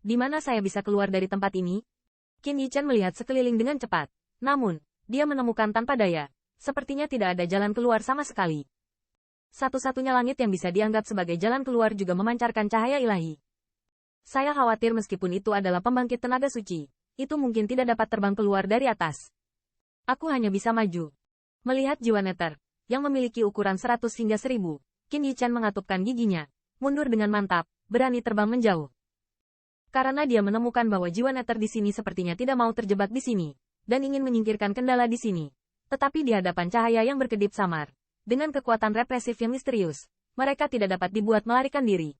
Di mana saya bisa keluar dari tempat ini? Qin Yichan melihat sekeliling dengan cepat. Namun, dia menemukan tanpa daya. Sepertinya tidak ada jalan keluar sama sekali. Satu-satunya langit yang bisa dianggap sebagai jalan keluar juga memancarkan cahaya ilahi. Saya khawatir meskipun itu adalah pembangkit tenaga suci, itu mungkin tidak dapat terbang keluar dari atas. Aku hanya bisa maju. Melihat jiwa neter, yang memiliki ukuran 100 hingga 1000, Qin Yichan mengatupkan giginya, mundur dengan mantap, berani terbang menjauh. Karena dia menemukan bahwa jiwa neter di sini sepertinya tidak mau terjebak di sini, dan ingin menyingkirkan kendala di sini. Tetapi di hadapan cahaya yang berkedip samar, dengan kekuatan represif yang misterius, mereka tidak dapat dibuat melarikan diri.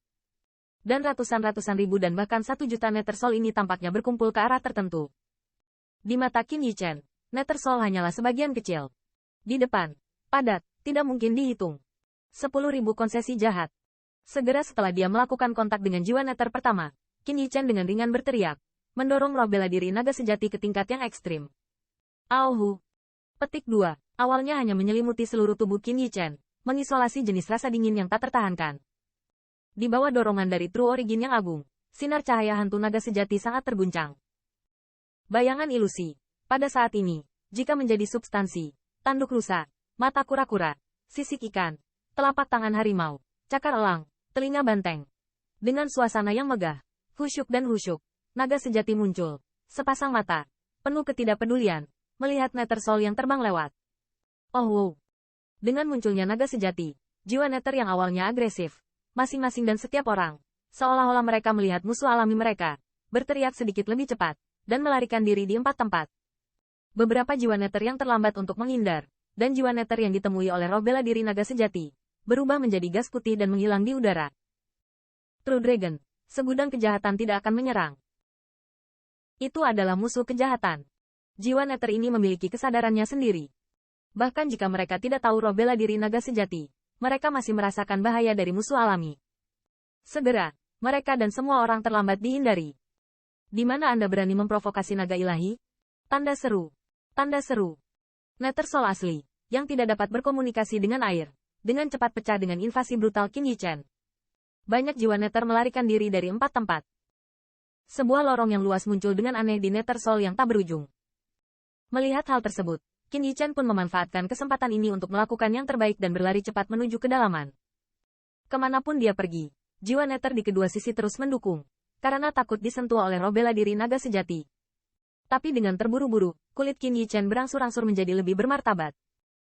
Dan ratusan ribu dan bahkan 1 juta neter soul ini tampaknya berkumpul ke arah tertentu. Di mata Qin Yichan, neter soul hanyalah sebagian kecil. Di depan, padat, tidak mungkin dihitung. 10.000 konsesi jahat. Segera setelah dia melakukan kontak dengan jiwa neter pertama, Qin Yichan dengan ringan berteriak, mendorong roh bela diri naga sejati ke tingkat yang ekstrim. Auhu. Petik 2. Awalnya hanya menyelimuti seluruh tubuh Qin Yichan, mengisolasi jenis rasa dingin yang tak tertahankan. Di bawah dorongan dari True Origin yang agung, sinar cahaya hantu naga sejati sangat terguncang. Bayangan ilusi. Pada saat ini, jika menjadi substansi, tanduk rusa, mata kura-kura, sisik ikan, telapak tangan harimau, cakar elang, telinga banteng. Dengan suasana yang megah, khusyuk dan husyuk, naga sejati muncul, sepasang mata, penuh ketidakpedulian, melihat neter soul yang terbang lewat. Oh wow. Dengan munculnya naga sejati, jiwa neter yang awalnya agresif, masing-masing dan setiap orang, seolah-olah mereka melihat musuh alami mereka, berteriak sedikit lebih cepat, dan melarikan diri di 4 tempat. Beberapa jiwa neter yang terlambat untuk menghindar, dan jiwa neter yang ditemui oleh roh bela diri naga sejati, berubah menjadi gas putih dan menghilang di udara. True Dragon, segudang kejahatan tidak akan menyerang. Itu adalah musuh kejahatan. Jiwa neter ini memiliki kesadarannya sendiri. Bahkan jika mereka tidak tahu roh bela diri naga sejati, mereka masih merasakan bahaya dari musuh alami. Segera, mereka dan semua orang terlambat dihindari. Di mana Anda berani memprovokasi naga ilahi? Tanda seru. Tanda seru. Neter soul asli, yang tidak dapat berkomunikasi dengan air, dengan cepat pecah dengan invasi brutal Qin Yichan. Banyak jiwa neter melarikan diri dari 4 tempat. Sebuah lorong yang luas muncul dengan aneh di neter soul yang tak berujung. Melihat hal tersebut, Qin Yichan pun memanfaatkan kesempatan ini untuk melakukan yang terbaik dan berlari cepat menuju kedalaman. Kemanapun dia pergi, jiwa neter di kedua sisi terus mendukung, karena takut disentuh oleh roh bela diri naga sejati. Tapi dengan terburu-buru, kulit Qin Yichan berangsur-angsur menjadi lebih bermartabat.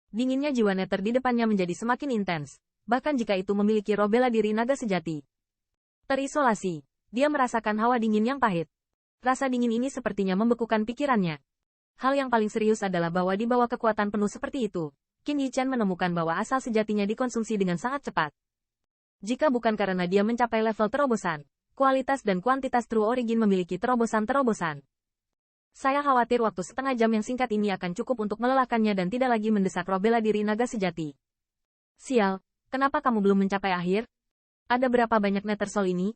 Dinginnya jiwa neter di depannya menjadi semakin intens, bahkan jika itu memiliki roh bela diri naga sejati. Terisolasi, dia merasakan hawa dingin yang pahit. Rasa dingin ini sepertinya membekukan pikirannya. Hal yang paling serius adalah bahwa di bawah kekuatan penuh seperti itu, Qin Yichan menemukan bahwa asal sejatinya dikonsumsi dengan sangat cepat. Jika bukan karena dia mencapai level terobosan, kualitas dan kuantitas True Origin memiliki terobosan-terobosan. Saya khawatir waktu setengah jam yang singkat ini akan cukup untuk melelahkannya dan tidak lagi mendesak roh bela diri naga sejati. Sial, kenapa kamu belum mencapai akhir? Ada berapa banyak neter soul ini?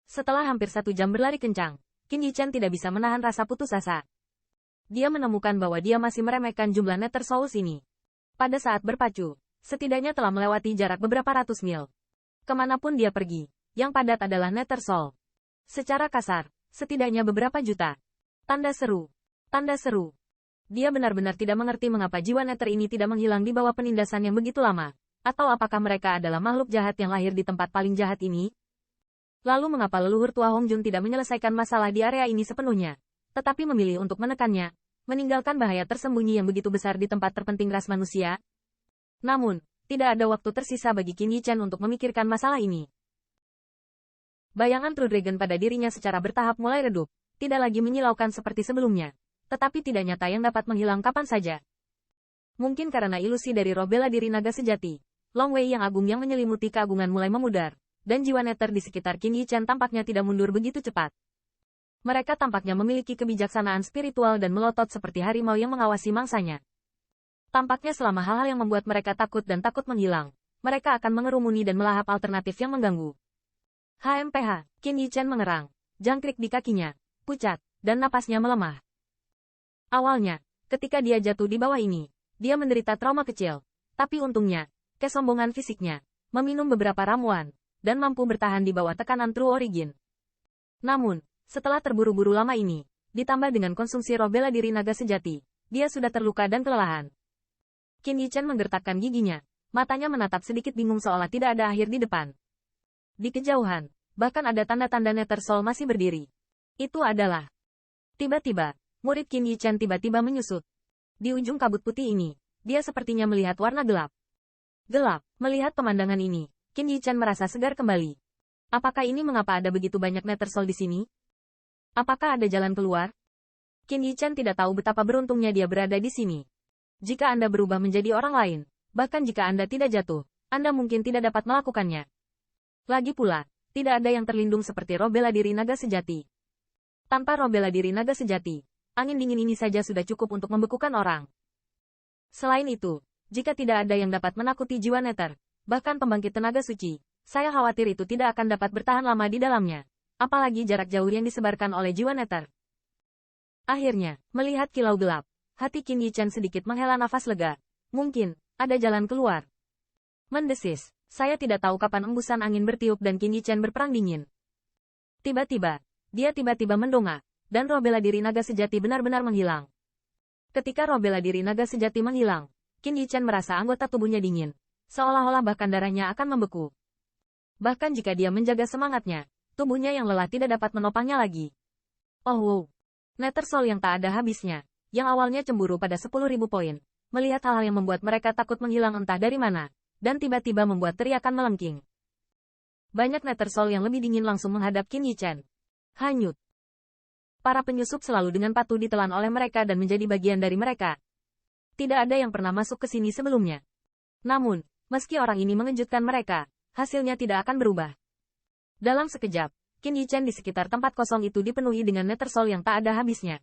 Setelah hampir 1 jam berlari kencang, Qin Yichan tidak bisa menahan rasa putus asa. Dia menemukan bahwa dia masih meremehkan jumlah neter souls ini. Pada saat berpacu, setidaknya telah melewati jarak beberapa ratus mil. Kemanapun dia pergi, yang padat adalah neter soul. Secara kasar, setidaknya beberapa juta. Tanda seru. Tanda seru. Dia benar-benar tidak mengerti mengapa jiwa neter ini tidak menghilang di bawah penindasan yang begitu lama. Atau apakah mereka adalah makhluk jahat yang lahir di tempat paling jahat ini? Lalu mengapa leluhur tua Hong Jun tidak menyelesaikan masalah di area ini sepenuhnya, tetapi memilih untuk menekannya, meninggalkan bahaya tersembunyi yang begitu besar di tempat terpenting ras manusia? Namun, tidak ada waktu tersisa bagi Qin Yichan untuk memikirkan masalah ini. Bayangan True Dragon pada dirinya secara bertahap mulai redup. Tidak lagi menyilaukan seperti sebelumnya, tetapi tidak nyata yang dapat menghilang kapan saja. Mungkin karena ilusi dari roh bela diri naga sejati, Long Wei yang agung yang menyelimuti keagungan mulai memudar, dan jiwa neter di sekitar Qin Yichan tampaknya tidak mundur begitu cepat. Mereka tampaknya memiliki kebijaksanaan spiritual dan melotot seperti harimau yang mengawasi mangsanya. Tampaknya selama hal-hal yang membuat mereka takut dan takut menghilang, mereka akan mengerumuni dan melahap alternatif yang mengganggu. HMPH, Qin Yichan mengerang, jangkrik di kakinya, pucat, dan napasnya melemah. Awalnya, ketika dia jatuh di bawah ini, dia menderita trauma kecil, tapi untungnya, kesombongan fisiknya, meminum beberapa ramuan, dan mampu bertahan di bawah tekanan True Origin. Namun, Setelah terburu-buru lama ini, ditambah dengan konsumsi roh bela diri naga sejati, dia sudah terluka dan kelelahan. Qin Yichen menggertakkan giginya. Matanya menatap sedikit bingung seolah tidak ada akhir di depan. Di kejauhan, bahkan ada tanda-tanda Nether Soul masih berdiri. Itu adalah... Tiba-tiba, murid Qin Yichen tiba-tiba menyusut. Di ujung kabut putih ini, dia sepertinya melihat warna gelap. Gelap, melihat pemandangan ini, Qin Yichen merasa segar kembali. Apakah ini mengapa ada begitu banyak Nether Soul di sini? Apakah ada jalan keluar? Qin Yichen tidak tahu betapa beruntungnya dia berada di sini. Jika Anda berubah menjadi orang lain, bahkan jika Anda tidak jatuh, Anda mungkin tidak dapat melakukannya. Lagi pula, tidak ada yang terlindung seperti roh bela diri naga sejati. Tanpa roh bela diri naga sejati, angin dingin ini saja sudah cukup untuk membekukan orang. Selain itu, jika tidak ada yang dapat menakuti jiwa Nether, bahkan pembangkit tenaga suci, saya khawatir itu tidak akan dapat bertahan lama di dalamnya. Apalagi jarak jauh yang disebarkan oleh jiwa Nether. Akhirnya, melihat kilau gelap, hati Qin Yichen sedikit menghela nafas lega. Mungkin, ada jalan keluar. Mendesis, saya tidak tahu kapan embusan angin bertiup dan Qin Yichen berperang dingin. Tiba-tiba, dia tiba-tiba mendongak, dan roh bela diri naga sejati benar-benar menghilang. Ketika roh bela diri naga sejati menghilang, Qin Yichen merasa anggota tubuhnya dingin, seolah-olah bahkan darahnya akan membeku. Bahkan jika dia menjaga semangatnya, tubuhnya yang lelah tidak dapat menopangnya lagi. Oh wow! Nether Soul yang tak ada habisnya, yang awalnya cemburu pada 10.000 poin, melihat hal-hal yang membuat mereka takut menghilang entah dari mana, dan tiba-tiba membuat teriakan melengking. Banyak Nether Soul yang lebih dingin langsung menghadap Qin Yichen. Hanyut. Para penyusup selalu dengan patuh ditelan oleh mereka dan menjadi bagian dari mereka. Tidak ada yang pernah masuk ke sini sebelumnya. Namun, meski orang ini mengejutkan mereka, hasilnya tidak akan berubah. Dalam sekejap, Qin Yichen di sekitar tempat kosong itu dipenuhi dengan Nether Soul yang tak ada habisnya.